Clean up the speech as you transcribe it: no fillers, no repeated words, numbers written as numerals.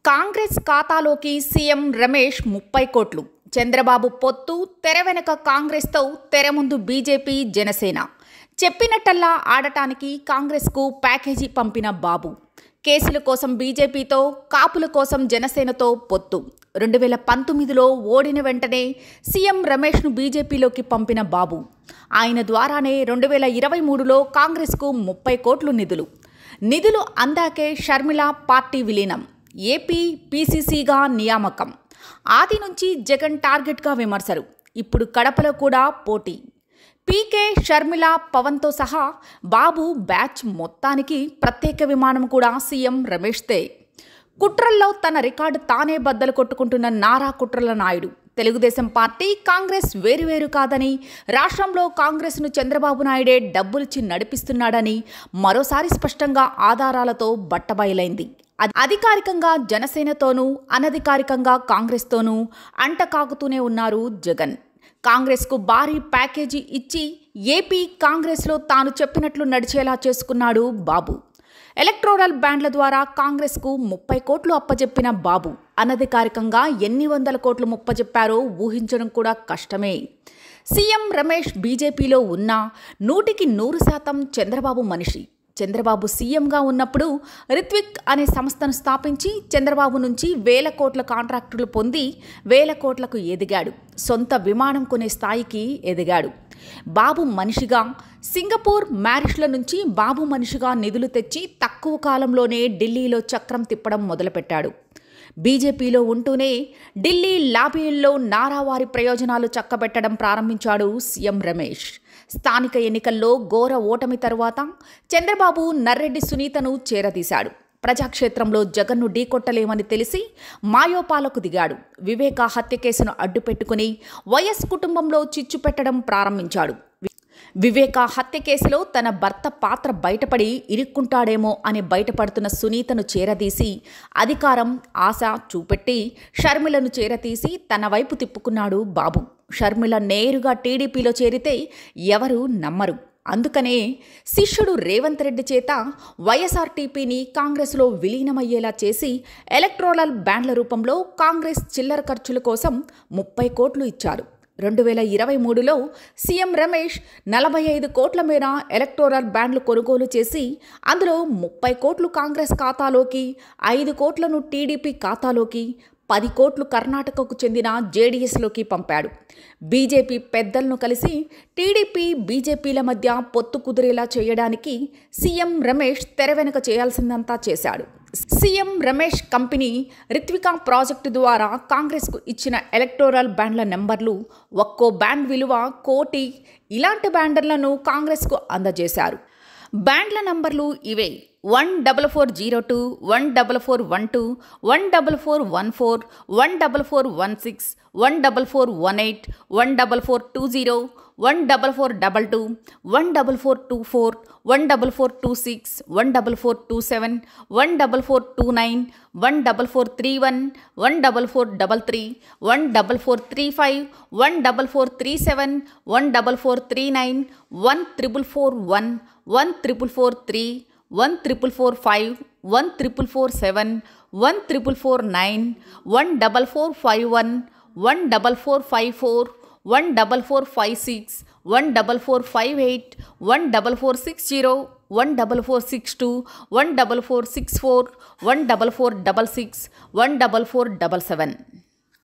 కాంగ్రెస్ ఖాతాలోకి సీఎం రమేష్ 30 కోట్లు. చంద్రబాబు పొత్తు, తెర వెనుక కాంగ్రెస్తో, తెర ముందు బీజేపీ, జనసేన. చెప్పినట్టల్లా ఆడటానికి కాంగ్రెస్కు ప్యాకేజీ పంపిన బాబు. కేసుల కోసం బీజేపీతో, కాపుల కోసం జనసేనతో పొత్తు. 2019లో ఓడిన వెంటనే సీఎం రమేష్ను బీజేపీలోకి పంపిన బాబు. ఆయన ద్వారానే 2023లో కాంగ్రెస్కు 30 కోట్లు నిధులు అందాకే షర్మిల పార్టీ విలీనం. ఏపీ పీసీసీగా నియామకం. ఆది నుంచి జగన్ టార్గెట్గా విమర్శలు. ఇప్పుడు కడపలో కూడా పోటీ. పీకే, షర్మిల, పవన్తో సహా బాబు బ్యాచ్ మొత్తానికి ప్రత్యేక విమానం కూడా సీఎం రమేష్దే. కుట్రల్లో తన రికార్డు తానే బద్దలు కొట్టుకుంటున్న నారా కుట్రల నాయుడు. తెలుగుదేశం పార్టీ, కాంగ్రెస్ వేరువేరు కాదని, రాష్ట్రంలో కాంగ్రెస్ను చంద్రబాబు నాయుడే డబ్బులిచ్చి నడిపిస్తున్నాడని మరోసారి స్పష్టంగా ఆధారాలతో బట్టబయలైంది. అధికారికంగా జనసేనతోనూ, అనధికారికంగా కాంగ్రెస్తోనూ అంటకాగుతూనే ఉన్నారు జగన్. కాంగ్రెస్కు భారీ ప్యాకేజీ ఇచ్చి ఏపీ కాంగ్రెస్లో తాను చెప్పినట్లు నడిచేలా చేసుకున్నాడు బాబు. ఎలక్టోరల్ బ్యాండ్ల ద్వారా కాంగ్రెస్కు 30 కోట్లు అప్పజెప్పిన బాబు అనధికారికంగా ఎన్ని వందల కోట్లు ముప్పజెప్పారో ఊహించడం కూడా కష్టమే. సీఎం రమేష్ బీజేపీలో ఉన్నా 100% చంద్రబాబు మనిషి. చంద్రబాబు సీఎంగా ఉన్నప్పుడు రిత్విక్ అనే సంస్థను స్థాపించి చంద్రబాబు నుంచి 1000 కోట్ల కాంట్రాక్టులు పొంది 1000 కోట్లకు ఎదిగాడు. సొంత విమానం కొనే స్థాయికి ఎదిగాడు. బాబు మనిషిగా సింగపూర్, మ్యారిష్ల నుంచి బాబు మనిషిగా నిధులు తెచ్చి తక్కువ కాలంలోనే ఢిల్లీలో చక్రం తిప్పడం మొదలుపెట్టాడు. బీజేపీలో ఉంటూనే ఢిల్లీ లాబీల్లో నారావారి ప్రయోజనాలు చక్కబెట్టడం ప్రారంభించాడు సీఎం రమేష్. స్థానిక ఎన్నికల్లో ఘోర ఓటమి తరువాత చంద్రబాబు నర్రెడ్డి సునీతను చేరదీశాడు. ప్రజాక్షేత్రంలో జగన్ను ఢీకొట్టలేమని తెలిసి మాయోపాలకు దిగాడు. వివేకా హత్య కేసును అడ్డుపెట్టుకుని వైఎస్ కుటుంబంలో చిచ్చు పెట్టడం ప్రారంభించాడు. వివేకా హత్య కేసులో తన భర్త పాత్ర బయటపడి ఇరుక్కుంటాడేమో అని బయటపడుతున్న సునీతను చేరదీసి అధికారం, ఆశ చూపెట్టి షర్మిలను చేరతీసి తన వైపు తిప్పుకున్నాడు బాబు. షర్మిల నేరుగా టీడీపీలో చేరితే ఎవరు నమ్మరు. అందుకనే శిష్యుడు రేవంత్ రెడ్డి చేత వైఎస్ఆర్టీపీని కాంగ్రెస్లో విలీనమయ్యేలా చేసి ఎలక్టోరల్ బ్యాండ్ల రూపంలో కాంగ్రెస్ చిల్లర ఖర్చుల కోసం 30 కోట్లు ఇచ్చారు. 2023లో సీఎం రమేష్ 45 కోట్ల మేర ఎలక్టోరల్ బ్యాండ్లు కొనుగోలు చేసి అందులో 30 కోట్లు కాంగ్రెస్ ఖాతాలోకి, 5 కోట్లను టీడీపీ ఖాతాలోకి, 10 కోట్లు కర్ణాటకకు చెందిన జేడీఎస్లోకి పంపాడు. బీజేపీ పెద్దలను కలిసి టీడీపీ, బీజేపీల మధ్య పొత్తు కుదిరేలా చేయడానికి సీఎం రమేష్ తెర వెనుక చేయాల్సిందంతా చేశాడు. CM Ramesh company Rithwika project ద్వారా కాంగ్రెస్కు ఇచ్చిన ఎలక్టోరల్ బ్యాండ్ల నెంబర్లు, ఒక్కో బ్యాండ్ విలువ 1 కోటి. ఇలాంటి బ్యాండర్లను కాంగ్రెస్కు అందజేశారు. బ్యాండ్ల నంబర్లు ఇవే: 14402, 14412, 14414, 14416, 14418, 14420, 14422, 14424, 14426, 14427, 14429, 14431, 14433, 14435, 14437, 14439, 14441, 14443, 14445, 14447, 14449, 14451, 14454, 14456, 14458, 14460, 14462, 14464, 14466, 14477.